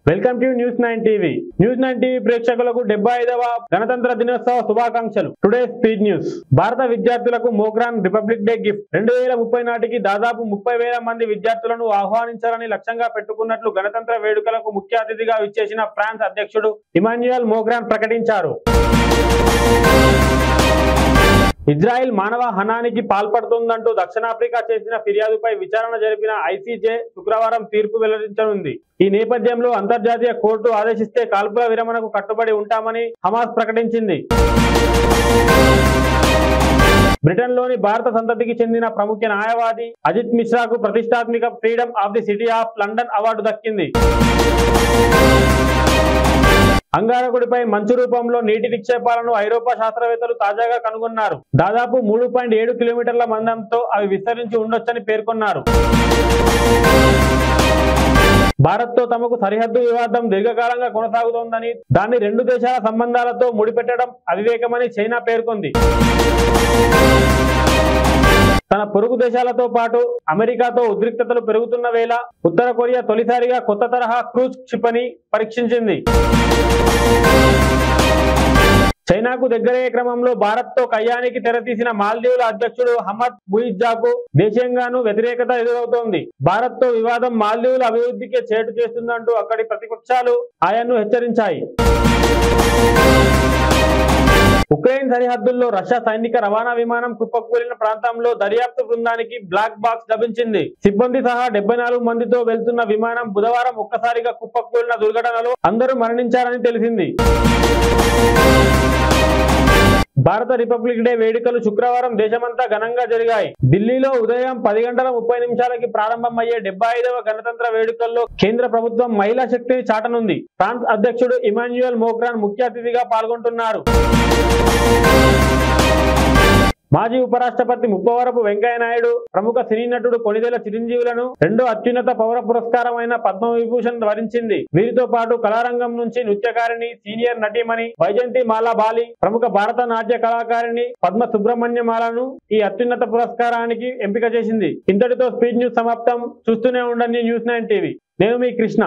Welcome to news 9 TV. News 9 TV ప్రేక్షకులకు 75వ గణతంత్ర దినోత్సవ శుభాకాంక్షలు. Today speed news. భారత విద్యార్థులకు మోగ్రాన్ రిపబ్లిక్ డే గిఫ్ట్. 2030 నాటికి దాదాపు 30,000 మంది విద్యార్థులను ఆహ్వానించాలని లక్ష్యంగా పెట్టుకున్నట్లు గణతంత్ర వేడుకలకు ముఖ్య అతిథిగా విచ్చేసిన ఫ్రాన్స్ అధ్యక్షుడు ఇమాన్యుయల్ మాక్రాన్ ప్రకటించారు. ఇజ్రాయెల్ మానవ హనానికి పాల్పడుతుందంటూ దక్షిణాఫ్రికా చేసిన ఫిర్యాదుపై విచారణ జరిపిన ఐసీజే శుక్రవారం తీర్పు వెల్లడించనుంది. ఈ నేపథ్యంలో అంతర్జాతీయ కోర్టు ఆదేశిస్తే కాల్పుల విరమణకు కట్టుబడి ఉంటామని హమాస్ ప్రకటించింది. బ్రిటన్లోని భారత సంతతికి చెందిన ప్రముఖ న్యాయవాది అజిత్ మిశ్రాకు ప్రతిష్టాత్మక freedom of the city of London award దక్కింది. అంగారకుడిపై మంచు రూపంలో నీటి నిక్షేపాలను ఐరోపా శాస్త్రవేత్తలు తాజాగా కనుగొన్నారు. దాదాపు 3.7 కిలోమీటర్ల మందంతో అవి విస్తరించి ఉండొచ్చని పేర్కొన్నారు. భారత్ తో తమకు సరిహద్దు వివాదం దీర్ఘకాలంగా కొనసాగుతోందని, దాన్ని 2 దేశాల సంబంధాలతో ముడిపెట్టడం అవివేకమని చైనా పేర్కొంది. తన పొరుగు దేశాలతో పాటు అమెరికాతో ఉద్రిక్తతలు పెరుగుతున్న వేళ ఉత్తర కొరియా తొలిసారిగా కొత్త తరహా క్రూజ్ క్షిపణి పరీక్షించింది. చైనాకు దగ్గరయ్యే క్రమంలో భారత్ తో కయ్యానికి తెరతీసిన మాల్దీవుల అధ్యక్షుడు హమద్ ముయిజ్జాకు దేశీయంగానూ వ్యతిరేకత ఎదురవుతోంది. భారత్ తో వివాదం మాల్దీవుల అభివృద్ధికే చేటు చేస్తుందంటూ అక్కడి ప్రతిపక్షాలు ఆయన్ను హెచ్చరించాయి. ఉక్రెయిన్ సరిహద్దుల్లో రష్యా సైనిక రవాణా విమానం కుప్పకూలిన ప్రాంతంలో దర్యాప్తు బృందానికి బ్లాక్ బాక్స్ లభించింది. సిబ్బంది సహా 74 మందితో వెళ్తున్న విమానం బుధవారం ఒక్కసారిగా కుప్పకూలిన దుర్ఘటనలో అందరూ మరణించారని తెలిసింది. భారత రిపబ్లిక్ డే వేడుకలు శుక్రవారం దేశమంతా ఘనంగా జరిగాయి. ఢిల్లీలో ఉదయం 10:30 ప్రారంభమయ్యే 75వ గణతంత్ర వేడుకల్లో కేంద్ర ప్రభుత్వం మహిళా శక్తిని చాటనుంది. ఫ్రాన్స్ అధ్యక్షుడు ఇమాన్యుయల్ మాక్రాన్ ముఖ్య అతిథిగా పాల్గొంటున్నారు. మాజీ ఉపరాష్ట్రపతి ముప్పవరపు వెంకయ్య నాయుడు, ప్రముఖ సినీ నటుడు కొణిదెల చిరంజీవులను 2వ అత్యున్నత పౌర పురస్కారమైన పద్మవిభూషణ్ వరించింది. వీరితో పాటు కళారంగం నుంచి నృత్యకారిణి, సీనియర్ నటీమణి వైజయంతి మాలా బాలి, ప్రముఖ భారత నాట్య కళాకారిణి పద్మ సుబ్రహ్మణ్యమాలను ఈ అత్యున్నత పురస్కారానికి ఎంపిక చేసింది. ఇంతటితో స్పీడ్ న్యూస్ సమాప్తం. చూస్తూనే ఉండండి న్యూస్ 9 టీవీ. నేను మీ కృష్ణ.